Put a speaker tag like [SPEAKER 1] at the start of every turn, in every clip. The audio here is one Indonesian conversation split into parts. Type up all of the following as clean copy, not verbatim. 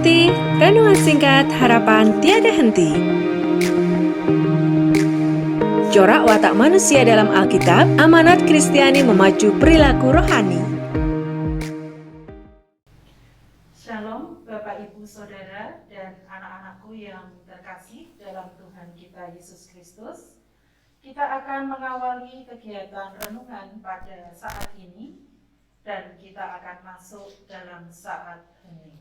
[SPEAKER 1] ikuti renungan singkat harapan tiada henti. Corak watak manusia dalam Alkitab, amanat Kristiani memacu perilaku rohani.
[SPEAKER 2] Shalom Bapak Ibu Saudara dan anak-anakku yang terkasih dalam Tuhan kita Yesus Kristus. Kita akan mengawali kegiatan renungan pada saat ini dan kita akan masuk dalam saat hening.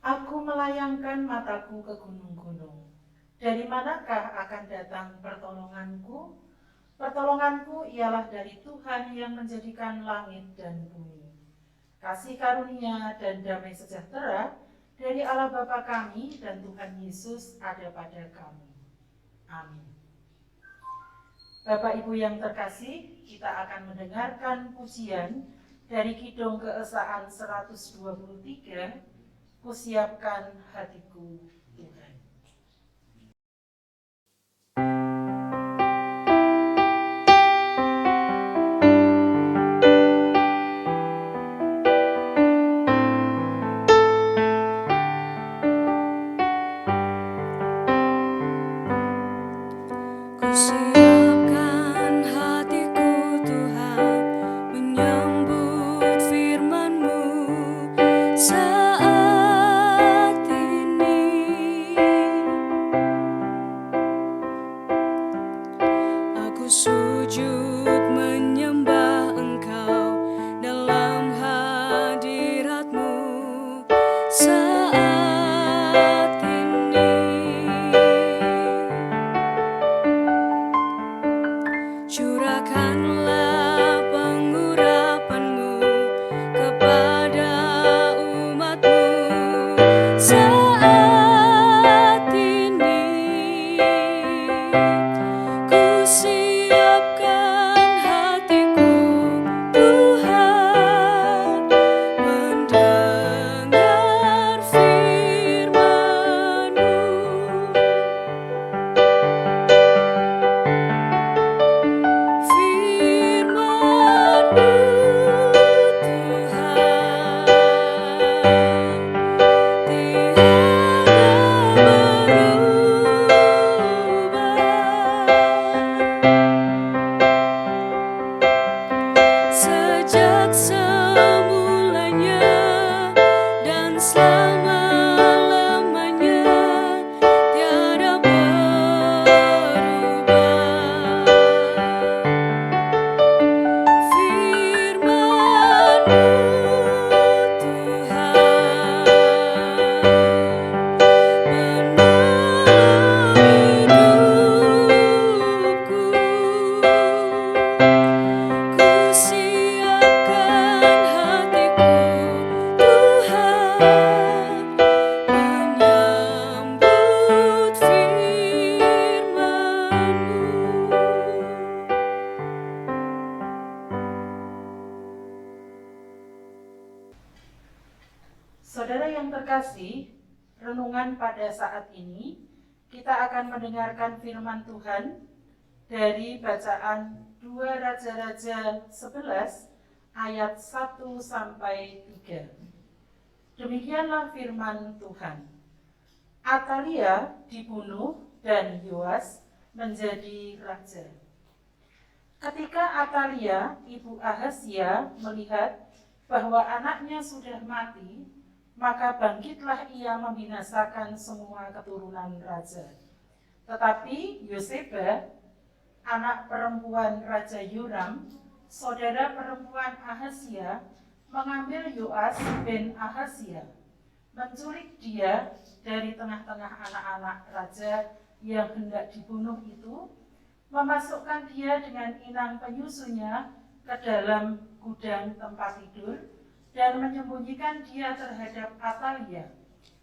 [SPEAKER 2] Aku melayangkan mataku ke gunung-gunung. Dari manakah akan datang pertolonganku? Pertolonganku ialah dari Tuhan yang menjadikan langit dan bumi. Kasih karunia dan damai sejahtera dari Allah Bapa kami dan Tuhan Yesus ada pada kami. Amin. Bapak Ibu yang terkasih, kita akan mendengarkan pujian dari Kidung Keesaan 123, Kusiapkan hatiku Tuhan.
[SPEAKER 3] Kusiapkan hatiku Tuhan, menyambut firman-Mu saat ini. Aku sujud menyembah Engkau dalam hadirat-Mu saat ini. Curahkanlah pengurapan-Mu kepada umat-Mu saat ini. Kusiapkan hatiku Tuhan, mendengar firman-Mu. Firman-Mu Tuhan, tiada berubah. Sejak semulanya dan selama-lamanya tiada berubah. Firman-Mu Tuhan, penolong hidupku. Kusiapkan hatiku Tuhan, menyambut firman-Mu.
[SPEAKER 2] Saudara yang terkasih, renungan pada saat ini kita akan mendengarkan firman Tuhan dari bacaan 2 Raja-Raja 11 ayat 1 sampai 3. Demikianlah firman Tuhan. Atalia dibunuh dan Yoas menjadi raja. Ketika Atalia, ibu Ahazia, melihat bahwa anaknya sudah mati, maka bangkitlah ia membinasakan semua keturunan raja. Tetapi Yoseba, anak perempuan Raja Yoram, saudara perempuan Ahazia, mengambil Yoas bin Ahazia, menculik dia dari tengah-tengah anak-anak raja yang hendak dibunuh itu, memasukkan dia dengan inang penyusunya ke dalam gudang tempat tidur dan menyembunyikan dia terhadap Atalia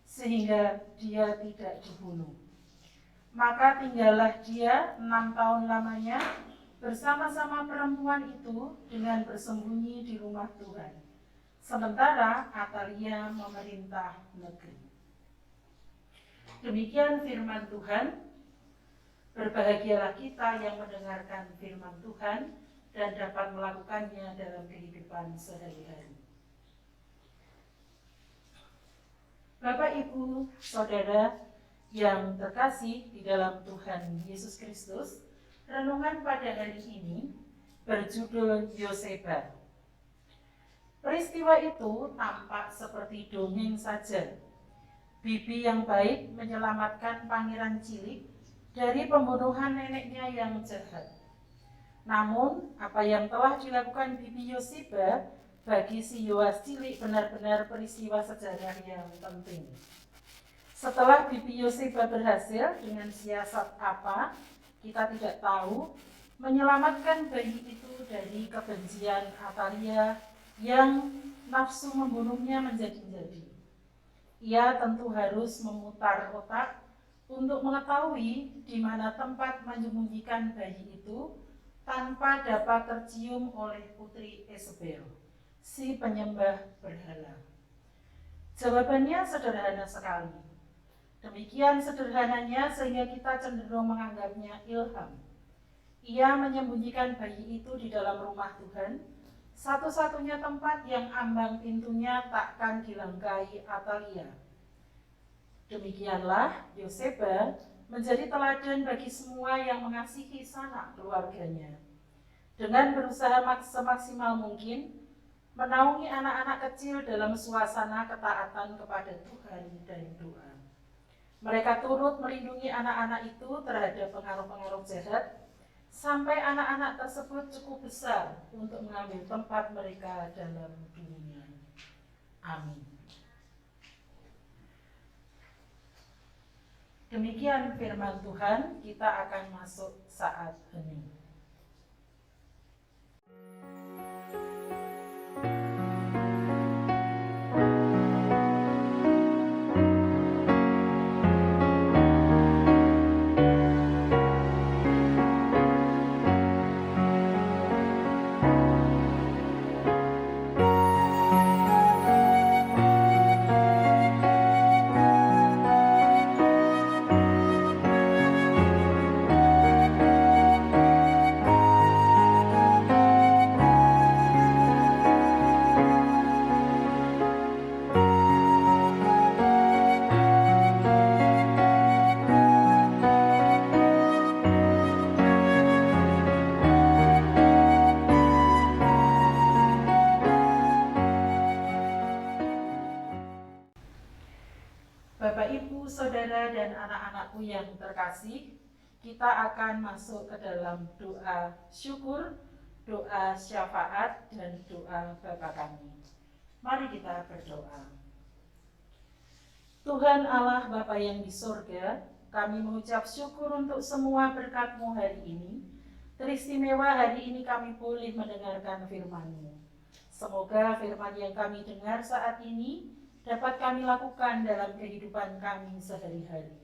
[SPEAKER 2] sehingga dia tidak dibunuh. Maka tinggallah dia 6 tahun lamanya bersama-sama perempuan itu dengan bersembunyi di rumah Tuhan, sementara Atalia memerintah negeri. Demikian firman Tuhan. Berbahagialah kita yang mendengarkan firman Tuhan dan dapat melakukannya dalam kehidupan sehari-hari. Bapak, Ibu, Saudara yang terkasih di dalam Tuhan Yesus Kristus, renungan pada hari ini berjudul Yoseba. Peristiwa itu tampak seperti dongeng saja. Bibi yang baik menyelamatkan pangeran cilik dari pembunuhan neneknya yang jahat. Namun, apa yang telah dilakukan Bibi Yoseba bagi si Yoas cilik benar-benar peristiwa sejarah yang penting. Setelah Bibi Yoseba berhasil dengan siasat apa, kita tidak tahu, menyelamatkan bayi itu dari kebencian Atalia yang nafsu membunuhnya menjadi-jadi. Ia tentu harus memutar otak untuk mengetahui di mana tempat menyembunyikan bayi itu tanpa dapat tercium oleh putri Isabel, si penyembah berhala. Jawabannya sederhana sekali. Demikian sederhananya sehingga kita cenderung menganggapnya ilham. Ia menyembunyikan bayi itu di dalam rumah Tuhan, satu-satunya tempat yang ambang pintunya takkan dilangkai Atalia. Demikianlah Yoseba menjadi teladan bagi semua yang mengasihi sanak keluarganya. Dengan berusaha semaksimal mungkin menaungi anak-anak kecil dalam suasana ketaatan kepada Tuhan dan doa. Mereka turut melindungi anak-anak itu terhadap pengaruh-pengaruh jahat sampai anak-anak tersebut cukup besar untuk mengambil tempat mereka dalam dunia. Amin. Demikian firman Tuhan, kita akan masuk saat hening. Bapak, Ibu, Saudara, dan anak-anakku yang terkasih, kita akan masuk ke dalam doa syukur, doa syafaat, dan doa Bapa kami. Mari kita berdoa. Tuhan Allah Bapa yang di surga, kami mengucap syukur untuk semua berkat-Mu hari ini. Teristimewa hari ini kami boleh mendengarkan firman-Mu. Semoga firman yang kami dengar saat ini dapat kami lakukan dalam kehidupan kami sehari-hari.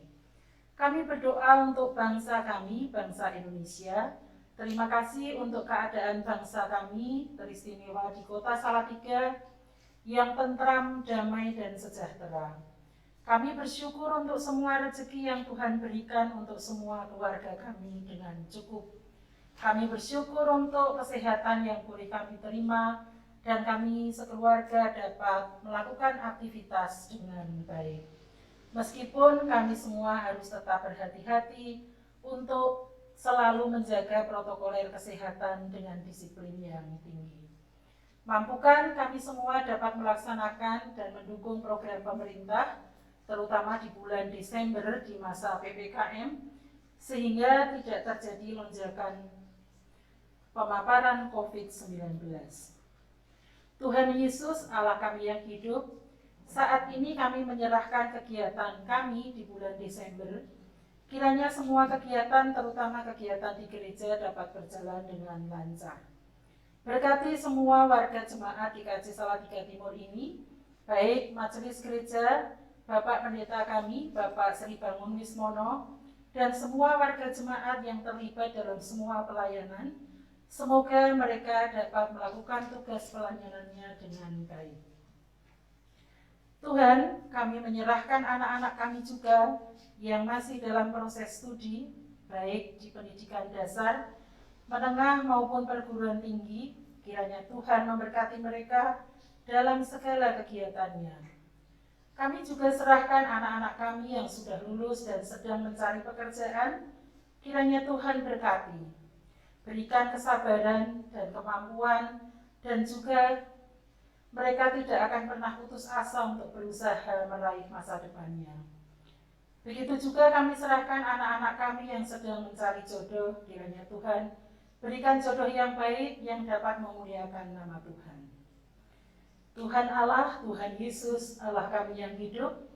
[SPEAKER 2] Kami berdoa untuk bangsa kami, bangsa Indonesia. Terima kasih untuk keadaan bangsa kami, teristimewa di kota Salatiga, yang tentram, damai, dan sejahtera. Kami bersyukur untuk semua rezeki yang Tuhan berikan untuk semua keluarga kami dengan cukup. Kami bersyukur untuk kesehatan yang boleh kami terima, dan kami sekeluarga dapat melakukan aktivitas dengan baik. Meskipun kami semua harus tetap berhati-hati untuk selalu menjaga protokoler kesehatan dengan disiplin yang tinggi. Mampukan kami semua dapat melaksanakan dan mendukung program pemerintah, terutama di bulan Desember di masa PPKM, sehingga tidak terjadi lonjakan pemaparan COVID-19. Tuhan Yesus, Allah kami yang hidup, saat ini kami menyerahkan kegiatan kami di bulan Desember. Kiranya semua kegiatan, terutama kegiatan di gereja, dapat berjalan dengan lancar. Berkati semua warga jemaat di KJ Salatiga Timur ini, baik majelis gereja, Bapak Pendeta kami, Bapak Sri Bangun Wismono, dan semua warga jemaat yang terlibat dalam semua pelayanan. Semoga mereka dapat melakukan tugas pelayanannya dengan baik. Tuhan, kami menyerahkan anak-anak kami juga yang masih dalam proses studi, baik di pendidikan dasar, menengah maupun perguruan tinggi. Kiranya Tuhan memberkati mereka dalam segala kegiatannya. Kami juga serahkan anak-anak kami yang sudah lulus dan sedang mencari pekerjaan. Kiranya Tuhan berkati, berikan kesabaran dan kemampuan, dan juga mereka tidak akan pernah putus asa untuk berusaha meraih masa depannya. Begitu juga kami serahkan anak-anak kami yang sedang mencari jodoh. Kiranya Tuhan berikan jodoh yang baik yang dapat memuliakan nama Tuhan. Tuhan Allah, Tuhan Yesus, Allah kami yang hidup,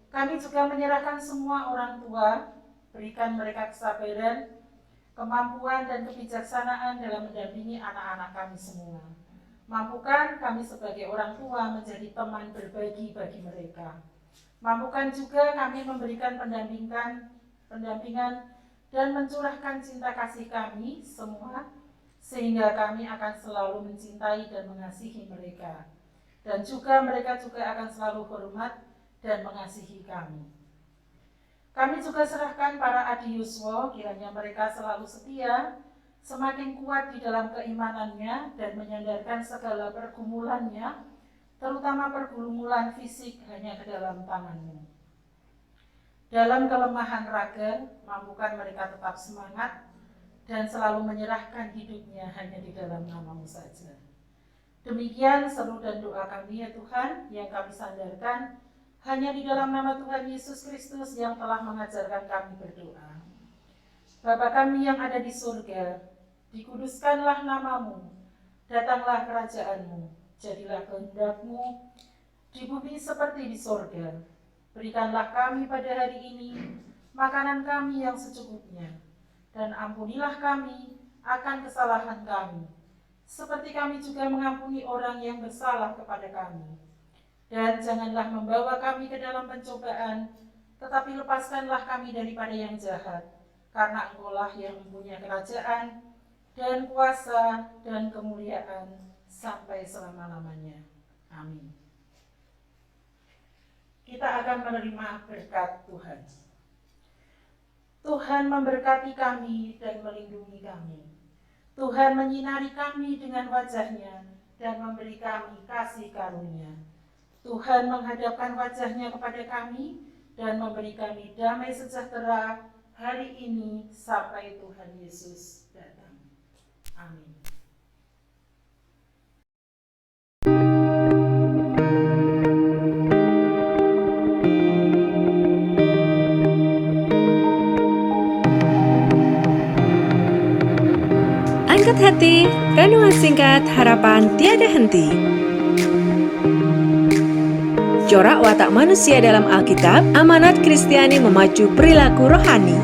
[SPEAKER 2] kami juga menyerahkan semua orang tua, berikan mereka kesabaran, kemampuan dan kebijaksanaan dalam mendampingi anak-anak kami semua. Mampukan kami sebagai orang tua menjadi teman berbagi bagi mereka. Mampukan juga kami memberikan pendampingan dan mencurahkan cinta kasih kami semua, sehingga kami akan selalu mencintai dan mengasihi mereka. Dan juga mereka juga akan selalu hormat dan mengasihi kami. Kami juga serahkan para adiuswo, kiranya mereka selalu setia, semakin kuat di dalam keimanannya dan menyandarkan segala pergumulannya, terutama pergumulan fisik, hanya ke dalam tangan-Mu. Dalam kelemahan raga, mampukan mereka tetap semangat dan selalu menyerahkan hidupnya hanya di dalam nama-Mu saja. Demikian seru dan doa kami ya Tuhan, yang kami sandarkan hanya di dalam nama Tuhan Yesus Kristus yang telah mengajarkan kami berdoa. Bapa kami yang ada di surga, dikuduskanlah nama-Mu, datanglah kerajaan-Mu, jadilah kehendak-Mu di bumi seperti di surga. Berikanlah kami pada hari ini makanan kami yang secukupnya, dan ampunilah kami akan kesalahan kami, seperti kami juga mengampuni orang yang bersalah kepada kami. Dan janganlah membawa kami ke dalam pencobaan, tetapi lepaskanlah kami daripada yang jahat, karena Engkau-lah yang mempunyai kerajaan, dan kuasa, dan kemuliaan, sampai selama-lamanya. Amin. Kita akan menerima berkat Tuhan. Tuhan memberkati kami dan melindungi kami. Tuhan menyinari kami dengan wajah-Nya dan memberi kami kasih karunia. Tuhan menghadapkan wajah-Nya kepada kami dan memberi kami damai sejahtera hari ini sampai Tuhan Yesus datang. Amin.
[SPEAKER 1] Angkat hati, renungan singkat harapan tiada henti. Corak watak manusia dalam Alkitab, amanat Kristiani memacu perilaku rohani.